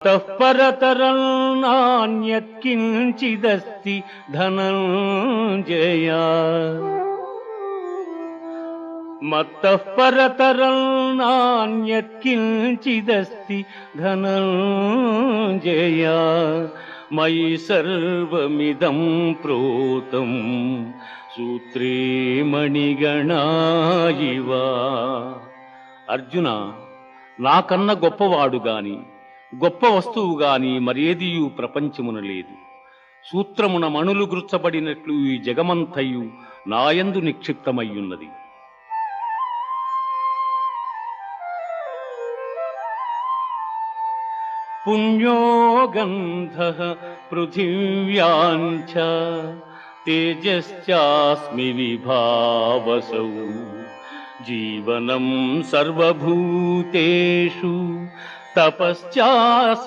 తఃపరతరం నాన్యత్కించిదస్తి ధనంజయ. మత్తః పరతరం నాన్యత్కించిదస్తి ధనంజయ. మయి సర్వమిదం ప్రోతం సూత్రే మణిగణా ఇవ. అర్జున, నాకన్న గొప్పవాడు గాని గొప్ప వస్తువు గాని మరేదియు ప్రపంచమున లేదు. సూత్రమున మణులు గుర్చబడినట్లు ఈ జగమంతయు నాయందు నిక్షిప్తమయ్యున్నది. పుణ్యో గంధః పృథివ్యాంచ తేజశ్చాస్మి విభావసౌ. జీవనం సర్వభూతేషు తపశ్చాస్మి